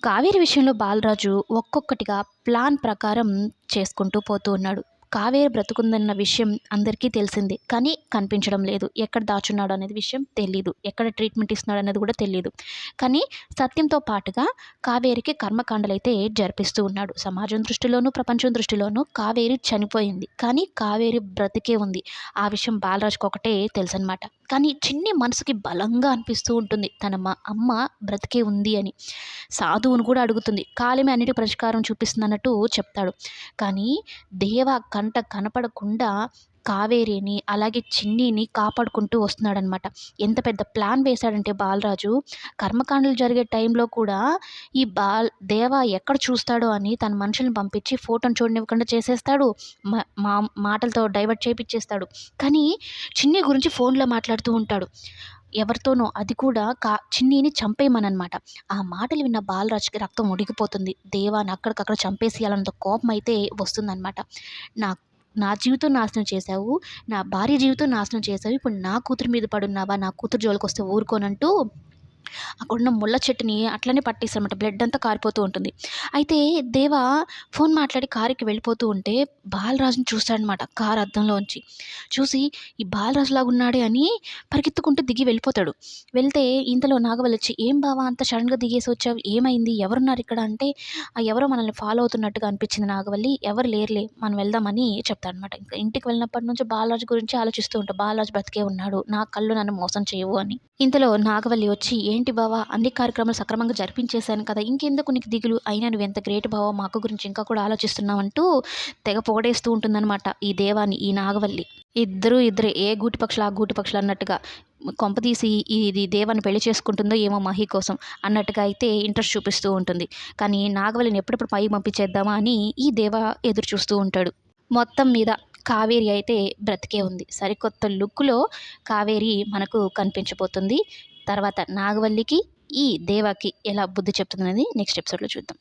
కావేరి విషయంలో బాలరాజు ఒక్కొక్కటిగా ప్లాన్ ప్రకారం చేసుకుంటూ పోతూ ఉన్నాడు. కావేరి బ్రతుకుందన్న విషయం అందరికీ తెలిసిందే. కానీ కనిపించడం లేదు. ఎక్కడ దాచున్నాడో అనేది విషయం తెలీదు. ఎక్కడ ట్రీట్మెంట్ ఇస్తున్నాడు అనేది కూడా తెలీదు. కానీ సత్యంతో పాటుగా కావేరికి కర్మకాండలైతే జరిపిస్తూ ఉన్నాడు. సమాజం దృష్టిలోనూ, ప్రపంచం దృష్టిలోనూ కావేరి చనిపోయింది. కానీ కావేరి బ్రతికే ఉంది. ఆ విషయం బాలరాజుకి ఒకటే తెలుసనమాట. కానీ చిన్ని మనసుకి బలంగా అనిపిస్తూ ఉంటుంది. తన అమ్మ బ్రతికే ఉంది అని. సాధువును కూడా అడుగుతుంది. కాలమే అన్నిటికి పరిష్కారం చూపిస్తుందన్నట్టు చెప్తాడు. కానీ దేవ కంట కనపడకుండా కావేరిని, అలాగే చిన్నిని కాపాడుకుంటూ వస్తున్నాడనమాట. ఎంత పెద్ద ప్లాన్ వేశాడంటే బాలరాజు, కర్మకాండలు జరిగే టైంలో కూడా ఈ దేవ ఎక్కడ చూస్తాడో అని తన మనుషుల్ని పంపించి ఫోటోని చూడనివ్వకుండా చేసేస్తాడు. మా మాటలతో డైవర్ట్ చేపిచ్చేస్తాడు. కానీ చిన్ని గురించి ఫోన్లో మాట్లాడుతూ ఉంటాడు ఎవరితోనో, అది కూడా చిన్నిని చంపేయమనమాట. ఆ మాటలు విన్న బాలరాజుకి రక్తం ఉడికిపోతుంది. దేవాని అక్కడికక్కడ చంపేసేయాలన్నంత కోపం అయితే వస్తుందనమాట. నా నా జీవితం నాశనం చేశావు, నా భార్య జీవితం నాశనం చేశావు, ఇప్పుడు నా కూతురు మీద పడున్నావా, నా కూతురు జోలికొస్తే ఊరుకోనంటూ అక్కడున్న ముళ్ళ చెట్టుని అట్లనే పట్టేస్తారనమాట. బ్లడ్ అంతా కారిపోతూ ఉంటుంది. అయితే దేవ ఫోన్ మాట్లాడి కారుకి వెళ్ళిపోతూ ఉంటే బాలరాజుని చూస్తాడనమాట కారు అద్దంలోంచి. చూసి ఈ బాలరాజులాగా ఉన్నాడే అని పరిగెత్తుకుంటూ దిగి వెళ్ళిపోతాడు. వెళ్తే ఇంతలో నాగవల్లి వచ్చి, "ఏం బావా అంత సడన్గా దిగేసి వచ్చావు, ఏమైంది, ఎవరున్నారు ఇక్కడ" అంటే ఎవరో మనల్ని ఫాలో అవుతున్నట్టుగా అనిపించింది నాగవల్లి. ఎవరు లేరులే, మనం వెళ్దామని చెప్తాడనమాట. ఇంకా ఇంటికి వెళ్ళినప్పటి నుంచి బాలరాజు గురించి ఆలోచిస్తూ ఉంటా. బాలరాజు బ్రతికే ఉన్నాడు, నా కళ్ళు నన్ను మోసం చేయవు అని. ఇంతలో నాగవల్లి వచ్చి, "ఏంటి బావా, అన్ని కార్యక్రమాలు సక్రమంగా జరిపించేశాను కదా, ఇంకెందుకు నీకు దిగులు, అయినా నువ్వెంత గ్రేట్ బావా, మా అక్క గురించి ఇంకా కూడా ఆలోచిస్తున్నావంటూ తెగ పొగడేస్తూ ఉంటుందన్నమాట ఈ దేవాని, ఈ నాగవల్లి. ఇద్దరే ఏ గూటి పక్షులు ఆ గూటి పక్షులు అన్నట్టుగా. కొంపతీసి ఇది దేవాన్ని పెళ్లి చేసుకుంటుందో ఏమో మహి కోసం అన్నట్టుగా అయితే ఇంట్రెస్ట్ చూపిస్తూ ఉంటుంది. కానీ నాగవల్లిని ఎప్పుడెప్పుడు పైకి పంపించేద్దామా అని ఈ దేవ ఎదురు చూస్తూ ఉంటాడు. మొత్తం మీద కావేరి అయితే బ్రతికే ఉంది. సరికొత్త లుక్లో కావేరి మనకు కనిపించబోతుంది. తర్వాత నాగవల్లికి, ఈ దేవాకి ఎలా బుద్ధి చెప్తుందనేది నెక్స్ట్ ఎపిసోడ్లో చూద్దాం.